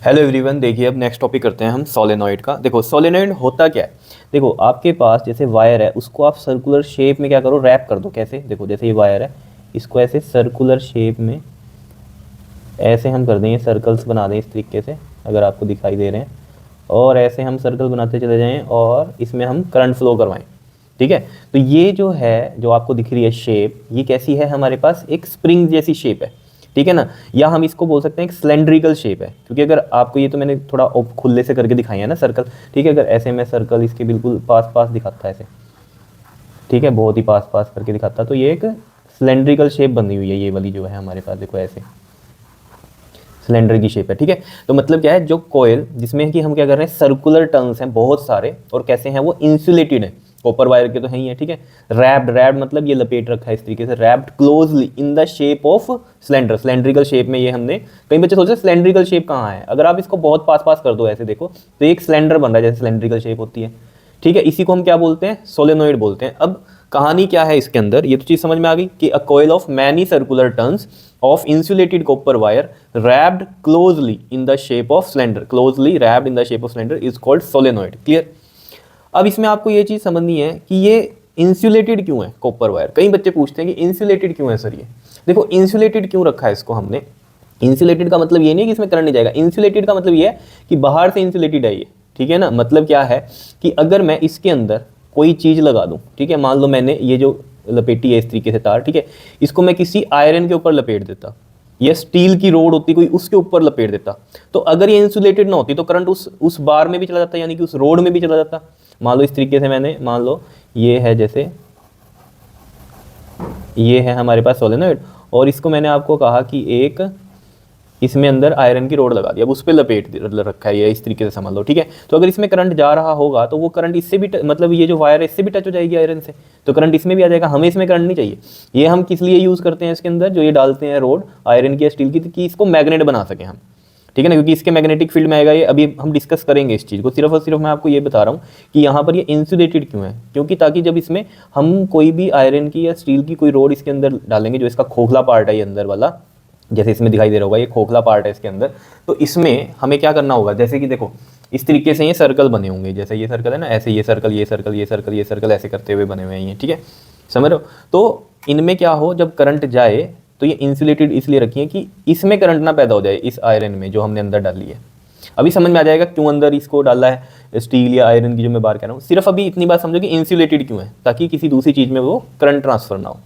Hello everyone, देखिए अब next topic करते हैं हम सोलेनॉइड का। देखो सोलेनॉइड होता क्या है। देखो आपके पास जैसे वायर है, उसको आप सर्कुलर शेप में क्या करो, रैप कर दो। कैसे? देखो जैसे ये वायर है, इसको ऐसे सर्कुलर शेप में ऐसे हम कर देंगे, सर्कल्स बना दें इस तरीके से, अगर आपको दिखाई दे रहे हैं। और ऐसे हम सर्कल बनाते चले जाएं और इसमें हम करंट फ्लो करवाएं। ठीक है, तो ये जो है, जो आपको दिख रही है शेप, ये कैसी है? हमारे पास एक स्प्रिंग जैसी शेप है। ठीक है ना, या हम इसको बोल सकते हैं एक सिलेंड्रिकल शेप है, क्योंकि अगर आपको ये तो मैंने थोड़ा खुले से करके दिखाई है ना सर्कल। ठीक है, अगर ऐसे मैं सर्कल इसके बिल्कुल पास पास दिखाता है ऐसे, ठीक है, बहुत ही पास पास करके दिखाता, तो ये एक सिलेंड्रिकल शेप बनी हुई है। ये वाली जो है हमारे पास, देखो ऐसे सिलेंडर की शेप है। ठीक है, तो मतलब क्या है, जो कोयल जिसमें कि हम क्या कर रहे हैं, सर्कुलर टर्न्स हैं बहुत सारे, और कैसे हैं वो, इंसुलेटेड है, कॉपर वायर के तो है ही है। ठीक है, रैप्ड, रैप्ड मतलब ये लपेट रखा है इस तरीके से, wrapped closely in the shape of cylinder, cylindrical shape में ये हमने। कई बच्चे सोचते हैं सिलेंड्रिकल शेप कहाँ है, अगर आप इसको बहुत पास पास कर दो ऐसे देखो, तो एक सिलेंडर बन रहा है जैसे सिलेंड्रिकल शेप होती है। ठीक है, इसी को हम क्या बोलते हैं, सोलेनोइड बोलते हैं। अब कहानी क्या है इसके अंदर, ये तो चीज समझ में आ गई कि a coil of many circular turns of insulated copper wire wrapped closely in the shape of cylinder, closely wrapped in the shape of cylinder is called solenoid. Clear? अब इसमें आपको ये चीज़ समझनी है कि ये इंसुलेटेड क्यों है कॉपर वायर। कई बच्चे पूछते हैं कि इंसुलेटेड क्यों है सर ये। देखो इंसुलेटेड क्यों रखा है इसको हमने। इंसुलेटेड का मतलब ये नहीं कि इसमें करंट नहीं जाएगा, इंसुलेटेड का मतलब ये है कि बाहर से इंसुलेटेड है ये। ठीक है ना, मतलब क्या है कि अगर मैं इसके अंदर कोई चीज़ लगा दूँ, ठीक है, मान लो मैंने ये जो लपेटी है इस तरीके से तार, ठीक है, इसको मैं किसी आयरन के ऊपर लपेट देता, या स्टील की रोड होती कोई, उसके ऊपर लपेट देता, तो अगर ये इंसुलेटेड ना होती तो करंट उस बार में भी चला जाता, यानी कि उस रोड में भी चला जाता। मान लो इस तरीके से मैंने, मान लो ये है, जैसे ये है हमारे पास सोलेनोइड, और इसको मैंने आपको कहा कि एक इसमें अंदर आयरन की रोड लगा दी, अब उस पर लपेट रखा है ये इस तरीके से समझ लो। ठीक है, तो अगर इसमें करंट जा रहा होगा तो वो करंट इससे भी मतलब ये जो वायर है इससे भी टच हो जाएगी आयरन से, तो करंट इसमें भी आ जाएगा। हमें इसमें करंट नहीं चाहिए। ये हम किस लिए यूज़ करते हैं इसके अंदर, जो ये डालते हैं रोड आयरन की या स्टील की, कि इसको मैग्नेट बना सकें हम। ठीक है ना, क्योंकि इसके मैग्नेटिक फील्ड में आएगा ये, अभी हम डिस्कस करेंगे इस चीज़ को। सिर्फ और सिर्फ मैं आपको ये बता रहा हूँ कि यहाँ पर ये इंसुलेटेड क्यों है, क्योंकि ताकि जब इसमें हम कोई भी आयरन की या स्टील की कोई रोड इसके अंदर डालेंगे, जो इसका खोखला पार्ट है ये अंदर वाला, जैसे इसमें दिखाई दे रहा होगा ये खोखला पार्ट है इसके अंदर, तो इसमें हमें क्या करना होगा, जैसे कि देखो इस तरीके से ये सर्कल बने होंगे, जैसे ये सर्कल है ना, ऐसे ये सर्कल, ये सर्कल, ये सर्कल, ये सर्कल ऐसे करते हुए बने हुए हैं ये। ठीक है, समझ रहे हो? तो इनमें क्या हो, जब करंट जाए तो ये इंसुलेटेड इसलिए रखी है कि इसमें करंट ना पैदा हो जाए, इस आयरन में जो हमने अंदर डाली है। अभी समझ में आ जाएगा क्यों अंदर इसको डाला है स्टील या आयरन की, जो मैं बात कर रहा हूँ। सिर्फ अभी इतनी बात समझो कि इंसुलेटेड क्यों है, ताकि किसी दूसरी चीज़ में वो करंट ट्रांसफर ना हो।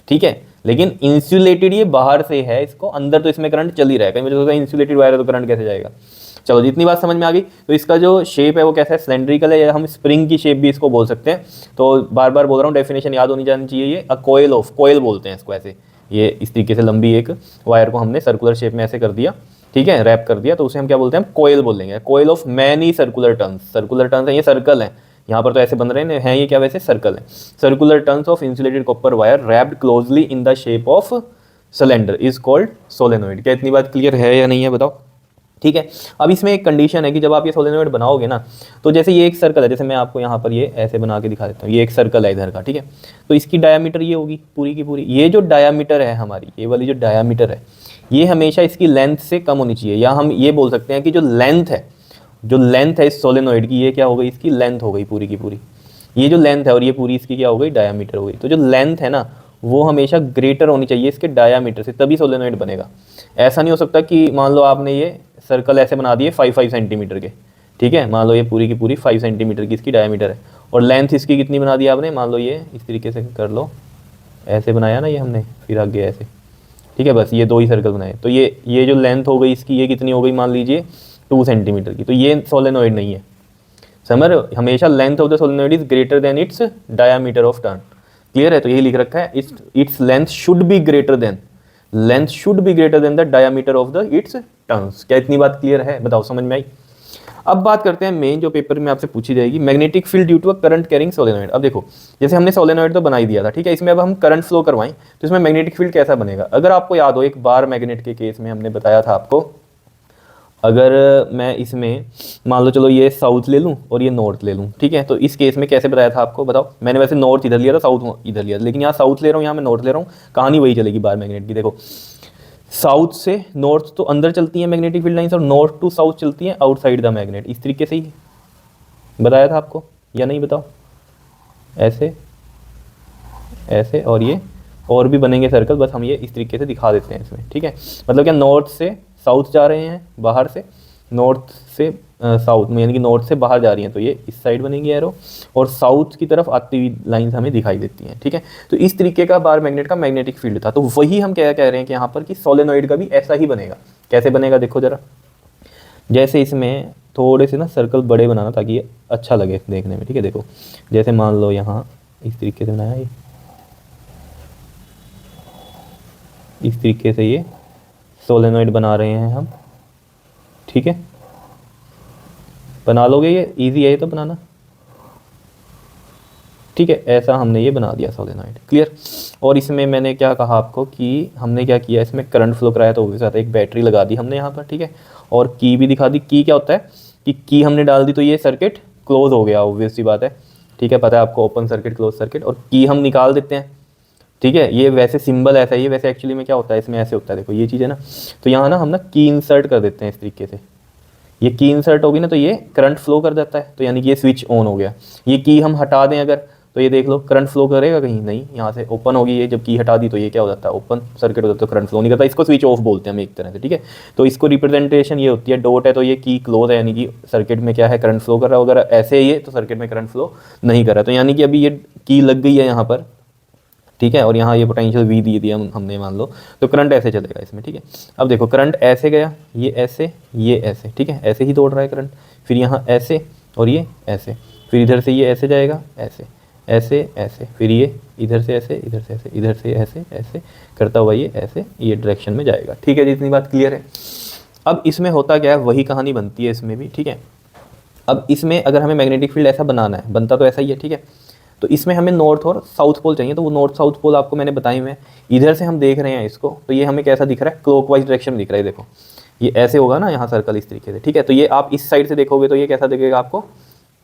ठीक है, लेकिन इंसुलेटेड ये बाहर से है, इसको अंदर तो इसमें करंट चल ही रहा है। कहीं मुझे सोचा इंसुलेटेड वायर है तो करंट कैसे जाएगा। चलो जितनी बात समझ में आ गई, तो इसका जो शेप है वो कैसा है, सिलेंड्रिकल है, या हम स्प्रिंग की शेप भी इसको बोल सकते हैं। तो बार बार बोल रहा हूँ, डेफिनेशन याद होनी जानी चाहिए। ये अ कॉइल ऑफ, कॉइल बोलते हैं इसको ऐसे, ये इस तरीके से लंबी एक वायर को हमने सर्कुलर शेप में ऐसे कर दिया, ठीक है, रैप कर दिया, तो उसे हम क्या बोलते हैं, कोयल बोलेंगे। Coil of many circular turns, circular turns है, ये सर्कल है, यहाँ पर तो ऐसे बन रहे हैं ये क्या, वैसे सर्कल है। Circular turns of insulated copper wire wrapped closely in the shape of cylinder is called solenoid. क्या इतनी बात क्लियर है या नहीं है, बताओ। ठीक है, अब इसमें एक कंडीशन है कि जब आप ये सोलेनोइड बनाओगे ना, तो जैसे ये एक सर्कल है, जैसे मैं आपको यहाँ पर ये ऐसे बना के दिखा देता हूँ, ये एक सर्कल है इधर का, ठीक है, तो इसकी डायामीटर ये होगी पूरी की पूरी। ये जो डायामीटर है हमारी, ये वाली जो डायामीटर है, ये हमेशा इसकी लेंथ से कम होनी चाहिए, या हम ये बोल सकते हैं कि जो लेंथ है, जो लेंथ है इस सोलेनोइड की, ये क्या हो गई, इसकी लेंथ हो गई पूरी की पूरी। ये जो लेंथ है और ये पूरी इसकी क्या हो गई, डायामीटर हो गई। तो जो लेंथ है ना, वो हमेशा ग्रेटर होनी चाहिए इसके डायामीटर से, तभी सोलेनोइड बनेगा। ऐसा नहीं हो सकता कि मान लो आपने ये सर्कल ऐसे बना दिए 5 सेंटीमीटर के, ठीक है, मान लो ये पूरी की पूरी 5 सेंटीमीटर की इसकी डायामीटर है, और लेंथ इसकी कितनी बना दी आपने, मान लो ये इस तरीके से कर लो, ऐसे बनाया ना ये हमने, फिर आगे ऐसे, ठीक है, बस ये 2 ही सर्कल बनाए, तो ये जो लेंथ हो गई इसकी, ये कितनी हो गई, मान लीजिए 2 सेंटीमीटर की, तो ये सोलेनोइड नहीं है। समझ रहे हो, हमेशा length of the solenoid is greater than it's diameter of turn. Clear है, तो यही लिख रखा है, its length should be greater than, length should be greater than the diameter of the it's turns. क्या इतनी बात क्लियर है, बताओ, समझ में आई। अब बात करते हैं मेन जो पेपर में आपसे पूछी जाएगी, magnetic field due to a current carrying solenoid. अब देखो, जैसे हमने सोलेनोइड तो बना ही दिया था, ठीक है, इसमें अब हम करंट फ्लो करवाएं तो इसमें मैग्नेटिक फील्ड कैसा बनेगा। अगर आपको याद हो, एक बार मैग्नेट के केस में हमने बताया था आपको, अगर मैं इसमें मान लो, चलो ये साउथ ले लूँ और ये नॉर्थ ले लूँ, ठीक है, तो इस केस में कैसे बताया था आपको, बताओ। मैंने वैसे नॉर्थ इधर लिया था, साउथ इधर लिया था, लेकिन यहाँ साउथ ले रहा हूँ, यहाँ मैं नॉर्थ ले रहा हूँ, कहानी वही चलेगी बार मैग्नेट की। देखो साउथ से नॉर्थ तो अंदर चलती हैं मैग्नेटिक फील्ड लाइंस, और नॉर्थ टू साउथ चलती हैं आउटसाइड द मैग्नेट। इस तरीके से ही बताया था आपको या नहीं बताओ? ऐसे ऐसे, और ये और भी बनेंगे सर्कल, बस हम ये इस तरीके से दिखा देते हैं इसमें, ठीक है। मतलब क्या, नॉर्थ से साउथ जा रहे हैं, बाहर से नॉर्थ से साउथ में, यानी कि नॉर्थ से बाहर जा रही हैं तो ये इस साइड बनेगी एरो, और साउथ की तरफ आती हुई लाइंस हमें दिखाई देती हैं, ठीक है। तो इस तरीके का बार मैग्नेट का मैग्नेटिक फील्ड था। तो वही हम क्या कह रहे हैं कि यहाँ पर कि सोलेनोइड का भी ऐसा ही बनेगा। कैसे बनेगा देखो जरा, जैसे इसमें थोड़े से ना सर्कल बड़े बनाना ताकि ये अच्छा लगे देखने में, ठीक है। देखो जैसे मान लो यहाँ इस तरीके से बनाया, ये इस तरीके से ये सोलेनोइड बना रहे हैं हम, ठीक है। बना लोगे, ये इजी है ये तो बनाना, ठीक है। ऐसा हमने ये बना दिया सोलेनोइड, क्लियर। और इसमें मैंने क्या कहा आपको कि हमने क्या किया, इसमें करंट फ्लो कराया, तो उसके साथ एक बैटरी लगा दी हमने यहाँ पर, ठीक है। और की भी दिखा दी। की क्या होता है कि की हमने डाल दी तो ये सर्किट क्लोज हो गया, ऑब्वियस सी बात है, ठीक है। पता है आपको, ओपन सर्किट क्लोज सर्किट। और की हम निकाल देते हैं, ठीक है। ये वैसे सिंबल ऐसा ही है, वैसे एक्चुअली में क्या होता है इसमें ऐसे होता है, देखो ये चीज़ है ना। तो यहाँ ना हम ना की इंसर्ट कर देते हैं इस तरीके से। ये की इंसर्ट होगी ना तो ये करंट फ्लो कर जाता है, तो यानी कि ये स्विच ऑन हो गया। ये की हम हटा दें अगर, तो ये देख लो करंट फ्लो करेगा कहीं नहीं, यहाँ से ओपन होगी ये, जब की हटा दी तो ये क्या हो जाता है, ओपन सर्किट हो जाता है, तो करंट फ्लो नहीं करता। इसको स्विच ऑफ बोलते हैं हम एक तरह से, ठीक है। तो इसको रिप्रेजेंटेशन ये होती है, डॉट है तो ये की क्लोज है, यानी कि सर्किट में क्या है, करंट फ्लो कर रहा है। अगर ऐसे ही है तो सर्किट में करंट फ्लो नहीं कर रहा है। तो यानी कि अभी ये की लग गई है यहाँ पर, ठीक है। और यहाँ ये पोटेंशियल वी दी दिया हमने मान लो, तो करंट ऐसे चलेगा इसमें, ठीक है। अब देखो करंट ऐसे गया, ये ऐसे, ठीक है, ऐसे ही दौड़ रहा है करंट। फिर यहाँ ऐसे और ये ऐसे, फिर इधर से ये ऐसे जाएगा, ऐसे ऐसे ऐसे, फिर ये इधर से ऐसे, इधर से ऐसे, इधर से ऐसे ऐसे करता हुआ ये ऐसे ये डायरेक्शन में जाएगा, ठीक है जी। इतनी बात क्लियर है। अब इसमें होता क्या है, वही कहानी बनती है इसमें भी, ठीक है। अब इसमें अगर हमें मैग्नेटिक फील्ड ऐसा बनाना है, बनता तो ऐसा ही है, ठीक है। तो इसमें हमें नॉर्थ और साउथ पोल चाहिए, तो वो नॉर्थ साउथ पोल आपको मैंने बताए हुए हैं। इधर से हम देख रहे हैं इसको, तो ये हमें कैसा दिख रहा है, क्लॉकवाइज डायरेक्शन दिख रहा है। देखो ये ऐसे होगा ना यहाँ सर्कल इस तरीके से, ठीक है। तो ये आप इस साइड से देखोगे तो ये कैसा दिखेगा आपको,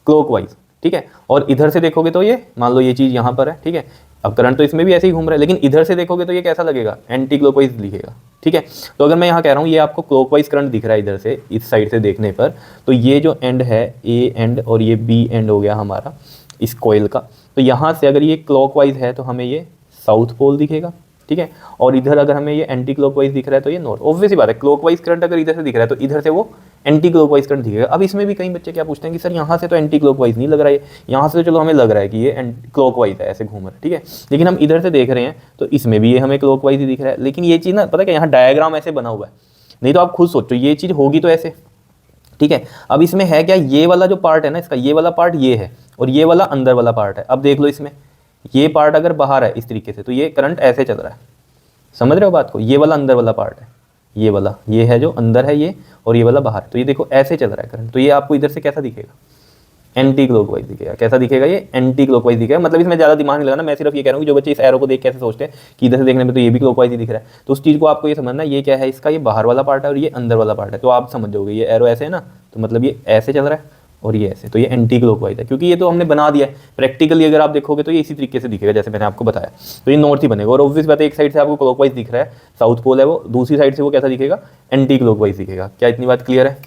क्लॉकवाइज, ठीक है। और इधर से देखोगे तो ये मान लो ये चीज़ यहाँ पर है, ठीक है। अब करंट तो इसमें भी ऐसे ही घूम रहा है, लेकिन इधर से देखोगे तो ये कैसा लगेगा, एंटी क्लॉकवाइज दिखेगा, ठीक है। तो अगर मैं यहाँ कह रहा हूँ ये आपको क्लॉकवाइज करंट दिख रहा है इधर से, इस साइड से देखने पर, तो ये जो एंड है ए एंड और ये बी एंड हो गया हमारा इस कॉइल का। तो यहाँ से अगर ये क्लॉकवाइज है तो हमें ये साउथ पोल दिखेगा, ठीक है। और इधर अगर हमें ये एंटी क्लॉकवाइज दिख रहा है तो ये नॉर्थ। ऑब्वियस ही बात है, क्लॉकवाइज करंट अगर इधर से दिख रहा है तो इधर से वो एंटी क्लॉकवाइज करंट दिखेगा। अब इसमें भी कई बच्चे क्या पूछते हैं कि सर यहाँ से तो एंटी क्लॉकवाइज नहीं लग रहा है, यहाँ से तो चलो हमें लग रहा है कि ये क्लॉकवाइज है, ऐसे घूम रहा है, ठीक है। लेकिन हम इधर से देख रहे हैं तो इसमें भी ये हमें क्लॉकवाइज ही दिख रहा है। लेकिन ये चीज़ ना पता है क्या, यहाँ डायग्राम ऐसे बना हुआ है, नहीं तो आप खुद सोचो ये चीज़ होगी तो ऐसे, ठीक है। अब इसमें है क्या, ये वाला जो पार्ट है ना इसका, ये वाला पार्ट ये है और ये वाला अंदर वाला पार्ट है। अब देख लो इसमें ये पार्ट अगर बाहर है इस तरीके से तो ये करंट ऐसे चल रहा है, समझ रहे हो बात को। ये वाला अंदर वाला पार्ट है, ये वाला ये है जो अंदर है ये, और ये वाला बाहर, तो ये देखो ऐसे चल रहा है करंट। तो ये आपको इधर से कैसा दिखेगा, एंटी क्लॉकवाइज दिखेगा। कैसा दिखेगा, ये एंटी क्लॉकवाइज दिखेगा। मतलब इसमें ज़्यादा दिमाग नहीं लगाना, मैं सिर्फ ये कह रहा हूँ कि जो बच्चे इस एरो को देख कैसे सोचते हैं कि इधर से देखने में तो ये भी क्लॉकवाइज ही दिख रहा है, तो उस चीज़ को आपको ये समझना, ये क्या है इसका, ये बाहर वाला पार्ट है और ये अंदर वाला पार्ट है। तो आप समझ जाओगे ये एरो ऐसे है ना, तो मतलब ये ऐसे चल रहा है और ये ऐसे, तो ये एंटी क्लॉकवाइज है, क्योंकि ये तो हमने बना दिया है। प्रैक्टिकली अगर आप देखोगे तो ये इसी तरीके से दिखेगा जैसे मैंने आपको बताया, तो ये नॉर्थ ही बनेगा। और ऑब्वियस बात है, एक साइड से आपको क्लॉकवाइज दिख रहा है, साउथ पोल है वो, दूसरी साइड से वो कैसा दिखेगा, एंटी क्लॉकवाइज दिखेगा। क्या इतनी बात क्लियर है,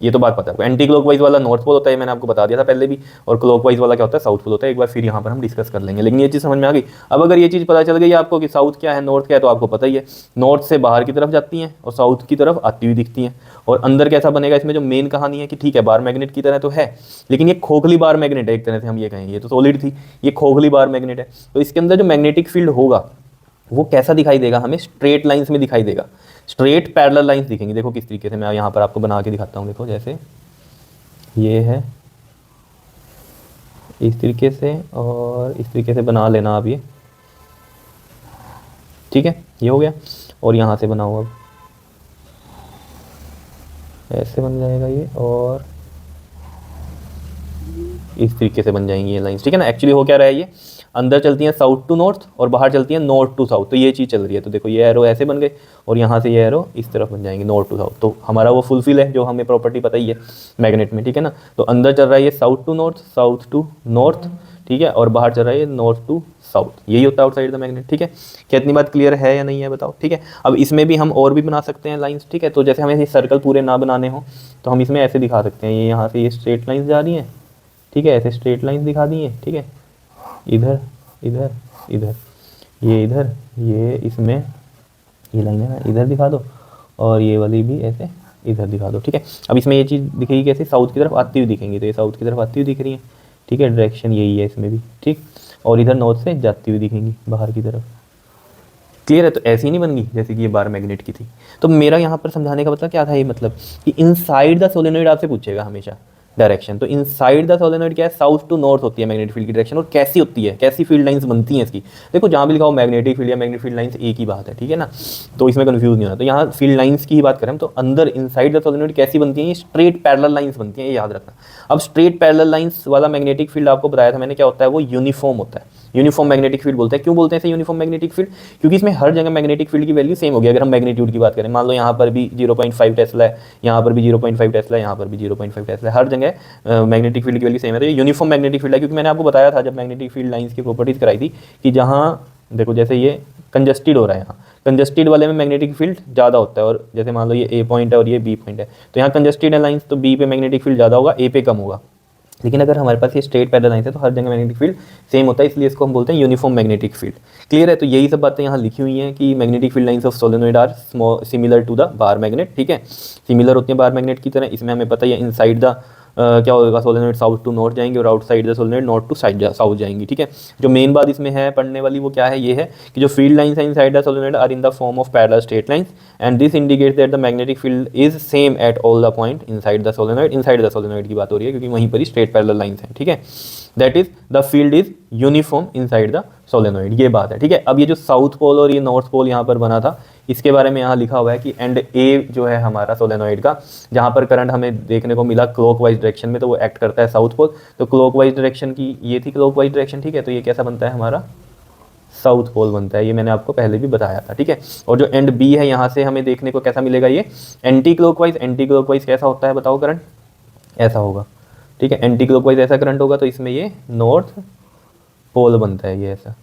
ये तो बात पता है आपको। एंटी क्लॉकवाइज वाला नॉर्थ पोल होता है, मैंने आपको बता दिया था पहले भी, और क्लॉकवाइज वाला क्या होता है, साउथ पोल होता है। एक बार फिर यहाँ पर हम डिस्कस कर लेंगे, लेकिन ये चीज़ समझ में आ गई। अब अगर ये चीज़ पता चल गई आपको कि साउथ क्या है नॉर्थ क्या है, तो आपको पता ही है, नॉर्थ से बाहर की तरफ जाती हैं और साउथ की तरफ आती हुई दिखती हैं। और अंदर कैसा बनेगा, इसमें जो मेन कहानी है कि ठीक है बार मैग्नेट की तरह तो है, लेकिन ये खोखली बार मैग्नेट है एक तरह से हम ये कहें, ये तो सॉलिड थी, ये खोखली बार मैग्नेट है। तो इसके अंदर जो मैग्नेटिक फील्ड होगा वो कैसा दिखाई देगा, हमें स्ट्रेट लाइंस में दिखाई देगा, स्ट्रेट पैरेलल लाइंस दिखेंगी। देखो किस तरीके से, मैं यहाँ पर आपको बना के दिखाता हूँ। देखो जैसे ये है इस तरीके से, और इस तरीके से बना लेना आप ये, ठीक है, ये हो गया। और यहाँ से बनाओ, अब ऐसे बन जाएगा ये, और इस तरीके से बन जाएंगी ये लाइंस, ठीक है ना। एक्चुअली हो क्या रहा है, ये अंदर चलती हैं साउथ टू नॉर्थ और बाहर चलती हैं नॉर्थ टू साउथ, तो ये चीज़ चल रही है। तो देखो ये एरो ऐसे बन गए और यहाँ से ये एरो इस तरफ बन जाएंगे नॉर्थ टू साउथ, तो हमारा वो फुलफिल है जो हमें प्रॉपर्टी पता ही है मैग्नेट में, ठीक है ना। तो अंदर चल रहा है ये south to north, south to north, ठीक है, और बाहर चल रहा है ये नॉर्थ टू साउथ, यही होता है आउटसाइड द मैग्नेट। ठीक है, क्या इतनी बात क्लियर है या नहीं है बताओ। ठीक है, अब इसमें भी हम और भी बना सकते हैं लाइंस। ठीक है, तो जैसे हमें ये सर्कल पूरे ना बनाने हो तो हम इसमें ऐसे दिखा सकते हैं, ये यहाँ से ये स्ट्रेट लाइंस जा रही हैं। ठीक है, ऐसे स्ट्रेट लाइंस दिखा दी हैं। ठीक है, इधर इधर इधर, ये इधर, ये इसमें ये लाइन है ना इधर दिखा दो, और ये वाली भी ऐसे इधर दिखा दो। ठीक है, अब इसमें ये चीज़ दिखेगी कैसे, साउथ की तरफ आती हुई दिखेंगी, तो ये साउथ की तरफ आती हुई दिख रही है। ठीक है, डायरेक्शन यही है इसमें भी। ठीक, और इधर नॉर्थ से जाती हुई दिखेंगी बाहर की तरफ। क्लियर है, तो ऐसी नहीं बन गई जैसे कि ये बार मैग्नेट की थी। तो मेरा यहाँ पर समझाने का मतलब क्या था, ये मतलब कि इनसाइड द सोलेनोइड आपसे पूछेगा हमेशा डायरेक्शन। तो इनसाइड द सोलेनोइड क्या है, साउथ टू नॉर्थ होती है मैग्नेटिक फील्ड की डायरेक्शन। और कैसी होती है, कैसी फील्ड लाइंस बनती हैं इसकी, देखो जहाँ भी लिखा हो मैग्नेटिक फील्ड या मैग्नेटिक फील्ड लाइंस एक ही बात है। ठीक है ना, तो इसमें कंफ्यूज नहीं होना। तो यहाँ फील्ड लाइंस की ही बात करें हम, तो अंदर इनसाइड द सोलेनोइड कैसी बनती है, स्ट्रेट पैरेलल लाइंस बनती हैं, ये याद रखना। अब स्ट्रेट पैरेलल लाइंस वाला मैग्नेटिक फील्ड आपको बताया था मैंने, क्या होता है वो यूनिफॉर्म होता है। यूनिफॉर्म मैग्नेटिक फील्ड बोलते हैं। क्यों बोलते हैं इसे यूनिफॉर्म मैग्नेटिक फील्ड, क्योंकि इसमें हर जगह मैग्नेटिक फील्ड की वैल्यू सेम होगी। अगर हम मैग्नीट्यूड की बात करें, मान लो यहाँ पर भी 0.5 टेस्ला है, यहाँ पर भी 0.5 टेस्ला है, यहाँ पर भी 0.5 टेस्ला है, हर जगह मैग्नेटिक फील्ड की वैल्यू सेम है। तो ये यूनिफॉर्म मैग्नेटिक फील्ड है, क्योंकि मैंने आपको बताया था जब मैग्नेटिक फील्ड लाइंस की प्रॉपर्टीज कराई थी कि जहाँ देखो जैसे ये कंजस्टेड हो रहा है, यहाँ कंजस्टेड वाले में मैग्नेटिक फील्ड ज़्यादा होता है, और जैसे मान लो ये ए पॉइंट है और ये बी पॉइंट है, तो यहाँ कंजस्टेड है लाइंस, तो बी पे मैग्नेटिक फील्ड ज़्यादा होगा, ए पे कम होगा। लेकिन अगर हमारे पास ये स्ट्रेट पैरेलल लाइंस है तो हर जगह मैग्नेटिक फील्ड सेम होता है, इसलिए इसको हम बोलते हैं यूनिफॉर्म मैग्नेटिक फील्ड। क्लियर है, तो यही सब बातें यहाँ लिखी हुई हैं कि magnetic field lines of solenoid are similar to the bar magnet. ठीक है, सिमिलर होती है बार मैग्नेट की तरह। इसमें हमें पता ही है इनसाइड द क्या होगा, सोलेनोइड साउथ टू नॉर्थ जाएंगे और outside the solenoid north to south जाएंगी। ठीक है, जो मेन बात इसमें है पढ़ने वाली वो क्या है, ये है कि जो फील्ड लाइंस है inside the solenoid are in the form of parallel straight lines and this indicates that the magnetic field is same at all the point inside the solenoid. Inside the solenoid की बात हो रही है क्योंकि वहीं पर ही straight parallel lines हैं। ठीक है, that is the field is uniform inside the solenoid, ये बात है। ठीक है, अब ये जो साउथ पोल और ये नॉर्थ पोल यहाँ पर बना था, इसके बारे में यहाँ लिखा हुआ है कि एंड ए जो है हमारा सोलेनोइड का, जहाँ पर करंट हमें देखने को मिला क्लॉकवाइज डायरेक्शन में, तो वो एक्ट करता है साउथ पोल। तो क्लॉकवाइज डायरेक्शन की ये थी क्लॉकवाइज डायरेक्शन। ठीक है, तो ये कैसा बनता है हमारा साउथ पोल बनता है, ये मैंने आपको पहले भी बताया था। ठीक है, और जो एंड बी है यहाँ से हमें देखने को कैसा मिलेगा, ये एंटी क्लॉकवाइज। एंटी क्लॉकवाइज कैसा होता है बताओ, करंट ऐसा होगा। ठीक है, एंटी क्लॉकवाइज ऐसा करंट होगा, तो इसमें ये नॉर्थ पोल बनता है, ये ऐसा।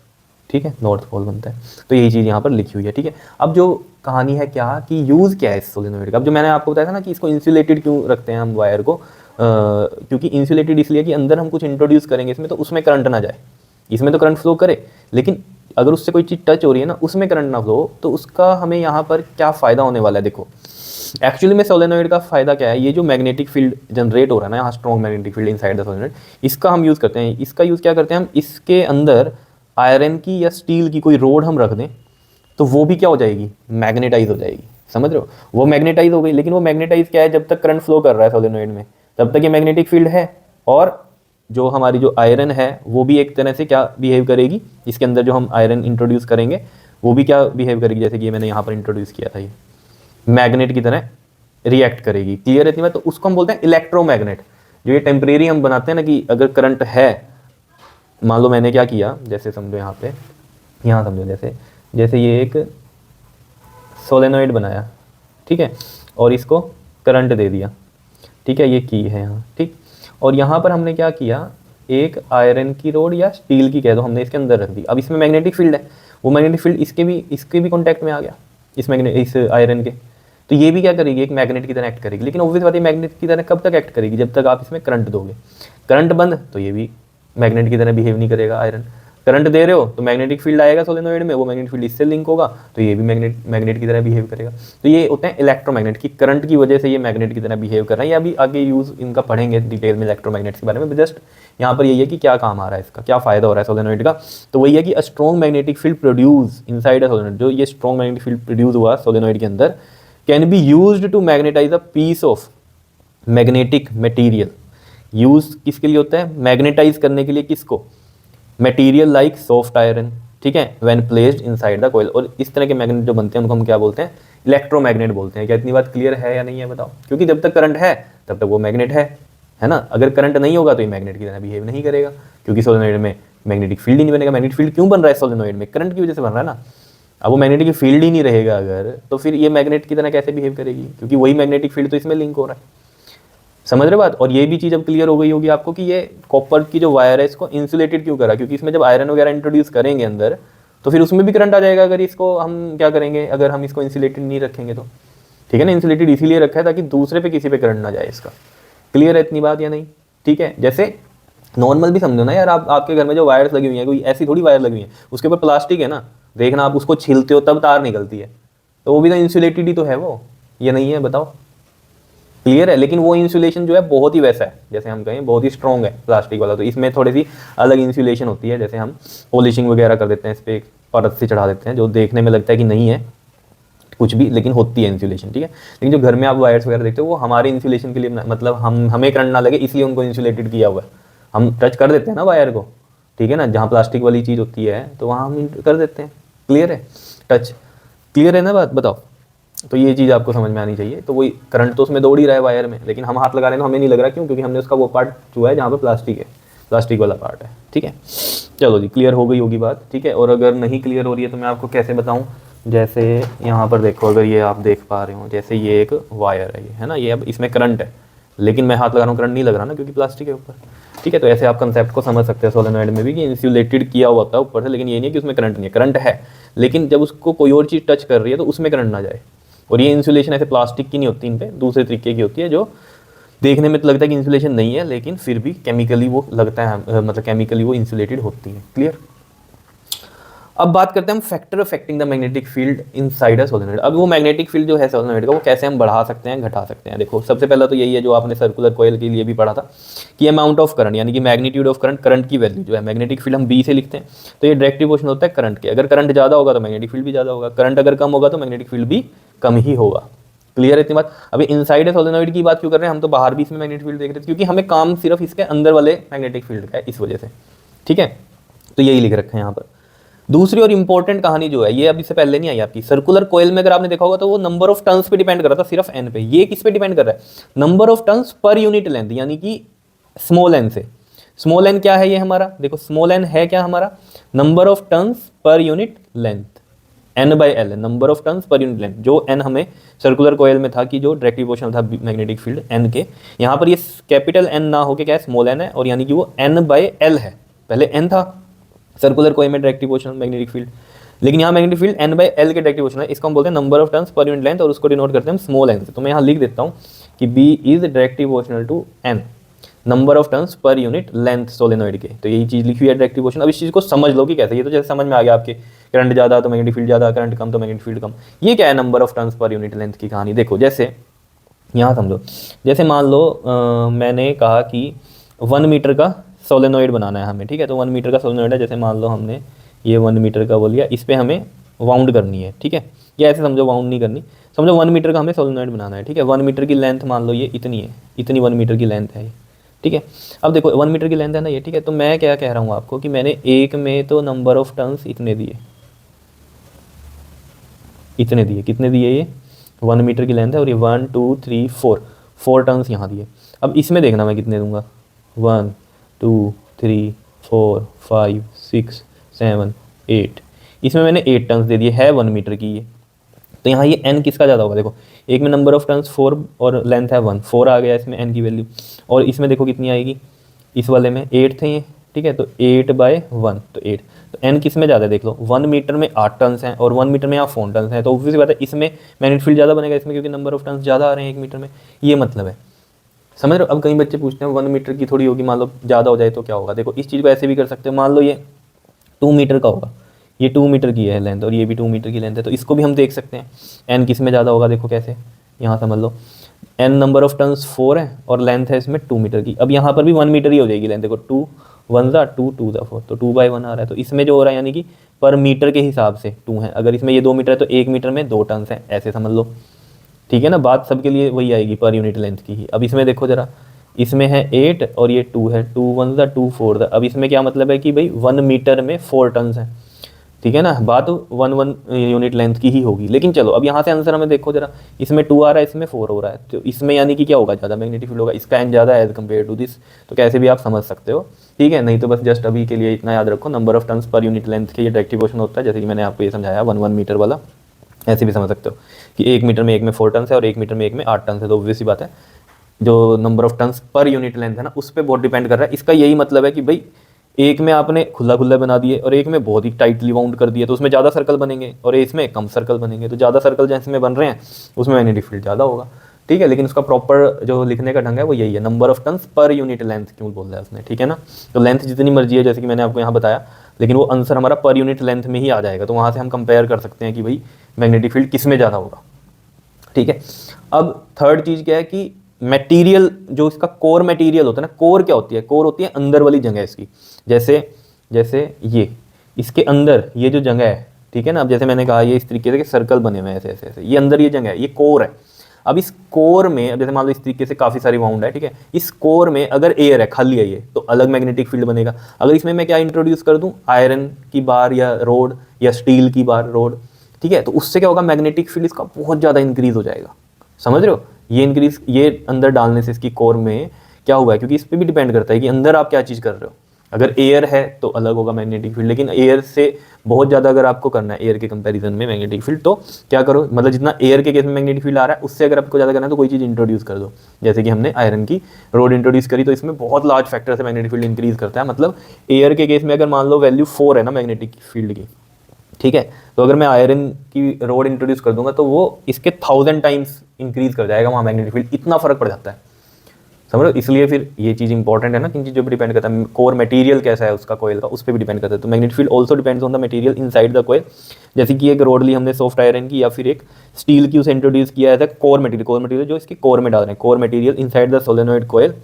ठीक है, नॉर्थ पोल बनता है। तो यही चीज़ यहाँ पर लिखी हुई है। ठीक है, अब जो कहानी है क्या कि यूज़ क्या है इस सोलेनोइड का। अब जो मैंने आपको बताया था ना कि इसको इंसुलेटेड क्यों रखते हैं हम वायर को, क्योंकि इंसुलेटेड इसलिए कि अंदर हम कुछ इंट्रोड्यूस करेंगे इसमें, तो उसमें करंट ना जाए। इसमें तो करंट फ्लो करे, लेकिन अगर उससे कोई चीज़ टच हो रही है ना, उसमें करंट ना फ्लो, तो उसका हमें यहाँ पर क्या फ़ायदा होने वाला है। देखो एक्चुअली में सोलेनोइड का फ़ायदा क्या है, ये जो मैग्नेटिक फील्ड जनरेट हो रहा है ना यहाँ, strong magnetic field inside the solenoid, इसका हम यूज़ करते हैं। इसका यूज़ क्या करते हैं हम, इसके अंदर आयरन की या स्टील की कोई रोड हम रख दें, तो वो भी क्या हो जाएगी, मैग्नेटाइज हो जाएगी। समझ रहे हो, वो मैग्नेटाइज हो गई। लेकिन वो मैग्नेटाइज क्या है, जब तक करंट फ्लो कर रहा है सोलेनोइड में, तब तक ये मैग्नेटिक फील्ड है। और जो हमारी जो आयरन है वो भी एक तरह से क्या बिहेव करेगी, इसके अंदर जो हम आयरन इंट्रोड्यूस करेंगे वो भी क्या बिहेव करेगी, जैसे कि ये मैंने यहाँ पर इंट्रोड्यूस किया था, ये मैग्नेट की तरह रिएक्ट करेगी। क्लियर है इतनी बात। तो उसको हम बोलते हैं इलेक्ट्रोमैग्नेट। जो ये टेम्परेरी हम बनाते हैं ना कि अगर करंट है, मान लो मैंने क्या किया, जैसे समझो यहाँ पे, यहाँ समझो जैसे ये एक सोलेनोइड बनाया, ठीक है, और इसको करंट दे दिया। ठीक है, ये की है यहाँ, ठीक। और यहाँ पर हमने क्या किया, एक आयरन की रोड या स्टील की कह दो, हमने इसके अंदर रख दी। अब इसमें मैग्नेटिक फील्ड है, वो मैग्नेटिक फील्ड इसके भी कॉन्टैक्ट में आ गया, इस आयरन के। तो ये भी क्या करेगी, एक मैग्नेट की तरह एक्ट करेगी। लेकिन ऑब्वियस बात है, मैग्नेट की तरह कब तक एक्ट करेगी, जब तक आप इसमें करंट दोगे। करंट बंद तो ये भी मैग्नेट की तरह बिहेव नहीं करेगा आयरन। करंट दे रहे हो तो मैग्नेटिक फील्ड आएगा सोलेनोइड में, वो मैग्नेटिक फील्ड इससे लिंक होगा, तो ये भी मैग्नेट की तरह बिहेव करेगा। तो ये होते हैं इलेक्ट्रोमैग्नेट की, करंट की वजह से ये मैग्नेट की तरह बिहेव कर रहे हैं। या अभी आगे यूज़ इनका पढ़ेंगे डिटेल में इलेक्ट्रोमैग्नेट्स के बारे में। जस्ट यहाँ पर यही है कि क्या काम आ रहा है इसका, क्या फ़ायदा हो रहा है सोलेनोइड का। तो वही है कि a strong magnetic field produce inside a solenoid. जो ये स्ट्रॉन्ग मैग्नेटिक फील्ड प्रोड्यूस हुआ सोलेनोइड के अंदर, can be used to magnetise a piece of magnetic material. Use किसके लिए होता है, मैग्नेटाइज करने के लिए। किसको, मटेरियल लाइक सॉफ्ट आयरन, ठीक है, when placed inside the coil. और इस तरह के मैग्नेट जो बनते हैं उनको हम क्या बोलते हैं, इलेक्ट्रोमैग्नेट बोलते हैं। क्या इतनी बात क्लियर है या नहीं है बताओ। क्योंकि जब तक करंट है तब तक वो मैग्नेट है ना। अगर करंट नहीं होगा तो ये मैग्नेट की तरह बिहेव नहीं करेगा, क्योंकि सोलेनोइड में मैग्नेटिक फील्ड ही नहीं बनेगा। मैग्नेटिक फील्ड क्यों बन रहा है सोलेनोइड में, करंट की वजह से बन रहा है ना। अब वो मैग्नेटिक फील्ड ही नहीं रहेगा अगर, तो फिर ये मैग्नेट की तरह कैसे बिहेव करेगी, क्योंकि वही मैग्नेटिक फील्ड तो इसमें लिंक हो रहा है। समझ रहे बात। और ये भी चीज़ अब क्लियर हो गई होगी आपको कि ये कॉपर की जो वायर है इसको इंसुलेटेड क्यों करा, क्योंकि इसमें जब आयरन वगैरह इंट्रोड्यूस करेंगे अंदर तो फिर उसमें भी करंट आ जाएगा अगर इसको हम क्या करेंगे, अगर हम इसको इंसुलेटेड नहीं रखेंगे तो। ठीक है ना, इंसुलेटेड इसीलिए रखा है ताकि दूसरे पे किसी पे करंट ना जाए इसका। क्लियर है इतनी बात या नहीं? ठीक है, जैसे नॉर्मल भी समझो ना यार, आप आपके घर में जो वायर्स लगी हुई हैं कोई ऐसी थोड़ी वायर लगी हुई है, उसके ऊपर प्लास्टिक है ना, देखना आप उसको छीलते हो तब तार निकलती है, तो वो भी तो इंसुलेटेड ही तो है वो, ये नहीं है? बताओ। क्लियर है। लेकिन वो इंसुलेशन जो है बहुत ही वैसा है, जैसे हम कहें बहुत ही स्ट्रॉन्ग है प्लास्टिक वाला, तो इसमें थोड़ी सी अलग इंसुलेशन होती है। जैसे हम पॉलिशिंग वगैरह कर देते हैं, इस पर एक परत से चढ़ा देते हैं जो देखने में लगता है कि नहीं है कुछ भी, लेकिन होती है इंसुलेशन। ठीक है, लेकिन जो घर में आप वायर्स वगैरह देखते हो वो हमारे इंसुलेशन के लिए, मतलब हमें करंट ना लगे इसलिए उनको इंसुलेटेड किया हुआ है। हम टच कर देते हैं ना वायर को, ठीक है ना, जहाँ प्लास्टिक वाली चीज़ होती है तो वहाँ हम कर देते हैं। क्लियर है, टच। क्लियर है ना बात? बताओ। तो ये चीज़ आपको समझ में आनी चाहिए। तो वही करंट तो उसमें दौड़ ही रहा है वायर में, लेकिन हम हाथ लगा रहे हैं तो हमें नहीं लग रहा, क्यों? क्योंकि हमने उसका वो पार्ट छुआ है जहाँ पे प्लास्टिक है, प्लास्टिक वाला पार्ट है। ठीक है, चलो जी, क्लियर हो गई होगी बात। ठीक है, और अगर नहीं क्लियर हो रही है तो मैं आपको कैसे बताऊँ? जैसे यहाँ पर देखो, अगर ये आप देख पा रहे हो, जैसे ये एक वायर है, ये है ना, ये अब इसमें करंट है, लेकिन मैं हाथ लगा रहा हूँ, करंट नहीं लग रहा ना क्योंकि प्लास्टिक है ऊपर। ठीक है, तो ऐसे आप कंसेप्ट को समझ सकते हैं सोलेनॉइड में भी कि इंसुलेटेड किया हुआ होता है ऊपर से, लेकिन ये नहीं कि उसमें करंट नहीं है, करंट है, लेकिन जब उसको कोई और चीज़ टच कर रही है तो उसमें करंट ना जाए। और ये इंसुलेशन ऐसे प्लास्टिक की नहीं होती, इन पे दूसरे तरीके की होती है, जो देखने में तो लगता है कि इंसुलेशन नहीं है, लेकिन फिर भी केमिकली वो लगता है, मतलब केमिकली वो इंसुलेटेड होती है। क्लियर। अब बात करते हैं हम factor affecting the magnetic field inside a solenoid. अब वो मैग्नेटिक फील्ड जो है सोलेनॉइड का, वो कैसे हम बढ़ा सकते हैं, घटा सकते हैं। देखो, सबसे पहला तो यही है जो आपने सर्कुलर कॉइल के लिए भी पढ़ा था कि अमाउंट ऑफ करंट, यानी कि मैग्नीट्यूड ऑफ करंट, करंट की वैल्यू जो है, मैग्नेटिक फील्ड हम बी से लिखते हैं, तो ये डायरेक्ट प्रोपोर्शनल होता है करंट के। अगर करंट ज़्यादा होगा तो मैग्नेटिक फील्ड भी ज़्यादा होगा, करंट अगर कम होगा तो मैग्नेटिक फील्ड भी कम ही होगा। क्लियर है इतनी बात? अभी इनसाइड सोलेनॉइड की बात क्यों कर रहे हैं हम, तो बाहर भी इसमें मैग्नेटिक फील्ड देख रहे थे, क्योंकि हमें काम सिर्फ इसके अंदर वाले मैग्नेटिक फील्ड का है, इस वजह से। ठीक है, तो यही लिख रखा है यहाँ पर। दूसरी और इंपॉर्टेंट कहानी जो है, ये अभी से पहले नहीं आई आपकी, सर्कुलर कॉइल में अगर आपने देखा होगा तो वो नंबर ऑफ टर्न्स पे डिपेंड कर रहा था, सिर्फ एन पे। ये किस पे डिपेंड कर रहा है? Number of turns per unit length, यानी कि स्मॉल एन से। स्मॉल एन क्या है? ये हमारा देखो, स्मॉल एन है क्या हमारा? Number of turns per unit length, n by l, number of turns per unit length. जो एन हमें सर्कुलर कॉइल में था कि जो डायरेक्ट प्रोपोर्शनल था मैग्नेटिक फील्ड एन के, यहाँ पर ये कैपिटल एन ना होके क्या है, स्मॉल एन है, और यानी कि वो एन बाई एल है। पहले एन था सर्कुलर कॉइल में डायरेक्ट प्रोपोर्शनल मैग्नेटिक फील्ड, लेकिन यहाँ magnetic field n by l के डायरेक्ट प्रोपोर्शनल है। इसको हम बोलते हैं number of turns per unit length, और उसको डिनोट करते हैं हम स्मॉल एन से। तो मैं यहाँ लिख देता हूँ कि B is direct proportional to n, number of turns per unit length solenoid के। तो यही चीज़ लिखी हुई है डायरेक्ट प्रोपोर्शनल। अब इस चीज़ को समझ लो कि कैसे, ये तो जैसे समझ में आ गया आपके, करंट ज़्यादा तो मैग्नेटिक फील्ड ज़्यादा, करंट कम तो मैग्नेटिक फील्ड कम। ये क्या है number of turns per unit length की कहानी? देखो, जैसे यहाँ समझो, जैसे मान लो मैंने कहा कि 1 मीटर का सोलेनॉइड बनाना है हमें। ठीक है, तो 1 मीटर का सोलेनॉइड है, जैसे मान लो हमने ये 1 मीटर का बोल लिया, इस पर हमें वाउंड करनी है। ठीक है, या ऐसे समझो, वाउंड नहीं करनी, समझो 1 मीटर का हमें सोलेनॉइड बनाना है। ठीक है, 1 मीटर की लेंथ मान लो ये इतनी है, इतनी 1 मीटर की लेंथ है ये। ठीक है, अब देखो 1 मीटर की लेंथ है ना ये। ठीक है, तो मैं क्या कह रहा हूँ आपको कि मैंने एक में तो नंबर ऑफ टर्न्स इतने दिए, इतने दिए, कितने दिए? ये 1 मीटर की लेंथ है और ये 1 2 3 4 टर्न्स यहाँ दिए। अब इसमें देखना मैं कितने दूंगा, 1 2 3 4 5 6 7 8, इसमें मैंने 8 टर्न्स दे दिए, है 1 मीटर की ये। तो यहाँ ये n किसका ज़्यादा होगा? देखो, एक में नंबर ऑफ टर्न्स 4 और लेंथ है 1, 4 आ गया इसमें n की वैल्यू, और इसमें देखो कितनी आएगी, इस वाले में 8 थे ये। ठीक है, तो 8 बाय 1, तो 8, तो n किस में ज़्यादा है? देख लो, 1 मीटर में 8 टर्न्स हैं और 1 मीटर में यहाँ 4 टर्न्स हैं, तो ऑब्वियस बात है इसमें मैग्नेटिक फील्ड ज़्यादा बनेगा इसमें, क्योंकि नंबर ऑफ टर्न्स ज़्यादा आ रहे हैं 1 मीटर में। ये मतलब है, समझ रहे हो? अब कई बच्चे पूछते हैं 1 मीटर की थोड़ी होगी, मान लो ज़्यादा हो जाए तो क्या होगा? देखो, इस चीज़ को ऐसे भी कर सकते हो, मान लो ये 2 मीटर का होगा, ये 2 मीटर की है लेंथ और ये भी 2 मीटर की लेंथ है, तो इसको भी हम देख सकते हैं n किस में ज़्यादा होगा। देखो कैसे, यहाँ समझ लो, n नंबर ऑफ टर्न्स 4 है और लेंथ है इसमें 2 मीटर की। अब यहाँ पर भी 1 मीटर ही हो जाएगी लेंथ। देखो 2 1 ज़ा 2 2 ज़ा 4, तो 2 बाई 1 आ रहा है, तो इसमें जो हो रहा है यानी कि पर मीटर के हिसाब से 2 है। अगर इसमें ये 2 मीटर है तो 1 मीटर में 2 टर्न्स हैं, ऐसे समझ लो। ठीक है ना, बात सबके लिए वही आएगी, पर यूनिट लेंथ की ही। अब इसमें देखो ज़रा, इसमें है 8 और ये 2 है, 2 1 ज़ा 2 4 ज़ा। अब इसमें क्या मतलब है कि भाई 1 मीटर में 4 टर्न्स हैं। ठीक है ना, बात 1 यूनिट लेंथ की ही होगी। लेकिन चलो, अब यहाँ से आंसर हमें देखो जरा, इसमें 2 आ रहा है, इसमें 4 हो रहा है, तो इसमें यानी कि क्या होगा, ज़्यादा मैग्नेटिक फील्ड होगा, इसका एन ज़्यादा है एज कम्पेयर टू दिस। तो कैसे भी आप समझ सकते हो। ठीक है, नहीं तो बस जस्ट अभी के लिए इतना याद रखो, number of turns per unit length के ये डायरेक्ट प्रोपोर्शनल होता है, जैसे कि मैंने आपको ये समझाया 1 मीटर वाला। ऐसे भी समझ सकते हो कि 1 मीटर में 1 में 4 टर्न्स है और 1 मीटर में 1 में 8 टर्न्स है, तो ऑब्वियस सी बात है जो number of turns per unit length है ना, उस पर बहुत डिपेंड कर रहा है। इसका यही मतलब है कि भाई एक में आपने खुला खुला बना दिए और एक में बहुत ही टाइटली बाउंड कर दिया, तो उसमें ज़्यादा सर्कल बनेंगे और इसमें कम सर्कल बनेंगे। तो ज़्यादा सर्कल जैसे में बन रहे हैं उसमें मैग्नेटिक फील्ड ज़्यादा होगा, ठीक है। लेकिन उसका प्रॉपर जो लिखने का ढंग है वो यही है, number of turns per unit length क्यों बोल रहा है उसने, ठीक है ना। तो लेंथ जितनी मर्जी है जैसे कि मैंने आपको यहाँ बताया, लेकिन वो आंसर हमारा पर यूनिट लेंथ में ही आ जाएगा। तो वहाँ से हम कंपेयर कर सकते हैं कि भाई मैग्नेटिक फील्ड किस में ज़्यादा होगा, ठीक है। अब थर्ड चीज़ क्या है कि मटेरियल, जो इसका कोर मटेरियल होता है ना, कोर क्या होती है, कोर होती है अंदर वाली जगह इसकी। जैसे जैसे ये इसके अंदर ये जो जगह है, ठीक है ना। अब जैसे मैंने कहा ये इस तरीके से सर्कल बने हुए हैं ऐसे ऐसे ऐसे, ये अंदर ये जगह है, ये कोर है। अब इस कोर में, अब जैसे मान लो इस तरीके से काफ़ी सारी बाउंड है, ठीक है। इस कोर में अगर एयर है, खाली है ये, तो अलग मैग्नेटिक फील्ड बनेगा। अगर इसमें मैं क्या इंट्रोड्यूस कर दूं, आयरन की बार या रोड या स्टील की बार रोड, ठीक है, तो उससे क्या होगा, मैग्नेटिक फील्ड इसका बहुत ज़्यादा इंक्रीज हो जाएगा। समझ रहे हो, ये इंक्रीज ये अंदर डालने से इसकी कोर में क्या हुआ है, क्योंकि इस पर भी डिपेंड करता है कि अंदर आप क्या चीज़ कर रहे हो। अगर एयर है तो अलग होगा मैग्नेटिक फील्ड, लेकिन एयर से बहुत ज़्यादा अगर आपको करना है एयर के कंपैरिजन में मैग्नेटिक फील्ड, तो क्या करो, मतलब जितना एयर के केस में मैग्नेटिक फील्ड आ रहा है उससे अगर आपको ज़्यादा करना है तो कोई चीज़ इंट्रोड्यूस कर दो। जैसे कि हमने आयरन की रोड इंट्रोड्यूस करी, तो इसमें बहुत लार्ज फैक्टर से मैग्नेटिक फील्ड इंक्रीज करता है। मतलब एयर के केस में अगर मान लो वैल्यू 4 है ना मैग्नेटिक फील्ड की, ठीक है, तो अगर मैं आयरन की रोड इंट्रोड्यूस कर दूंगा तो वो इसके 1000 टाइम्स इंक्रीज कर जाएगा वहाँ मैग्नेटिक फील्ड, इतना फर्क पड़ जाता है। समझ लो, इसलिए फिर ये चीज़ इंपॉर्टेंट है ना, किन चीज़ों पर डिपेंड करता है, कोर मटेरियल कैसा है उसका कोयल का, उस पर भी डिपेंड करता है। तो magnetic field also depends on the material inside the coil. जैसे कि एक रोड ली हमने सॉफ्ट आयरन की या फिर एक स्टील की, उसे इंट्रोड्यूस किया है कोर मटेरियल, कोर मटेरियल जो इसके कोर में डाल रहे हैं, core material inside the solenoid coil,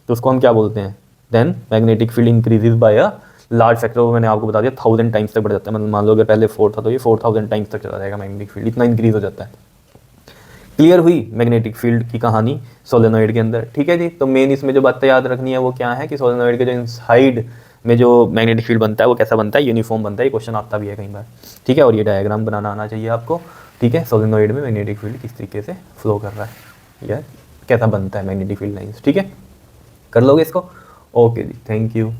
तो उसको हम क्या बोलते हैं, then magnetic field increases by a large factor. वो मैंने आपको बता दिया 1000 टाइम्स तक बढ़ जाता है। मतलब मान लो अगर पहले 4 था तो ये 4000 टाइम्स तक चला जाएगा मैग्नेटिक फील्ड, इतना इंक्रीज हो जाता है। क्लियर हुई मैग्नेटिक फील्ड की कहानी सोलेनोइड के अंदर, ठीक है जी। तो मेन इसमें जो बातें याद रखनी है वो क्या है कि सोलेनोइड के जो इनसाइड में जो मैग्नेटिक फील्ड बनता है वो कैसा बनता है, यूनिफॉर्म बनता है। ये क्वेश्चन आता भी है कई बार, ठीक है। और ये डायग्राम बनाना आना चाहिए आपको, ठीक है। सोलेनोइड में मैग्नेटिक फील्ड किस तरीके से फ्लो कर रहा है या कैसा बनता है मैग्नेटिक फील्ड लाइन्स, ठीक है। कर लोगे इसको, ओके जी, थैंक यू।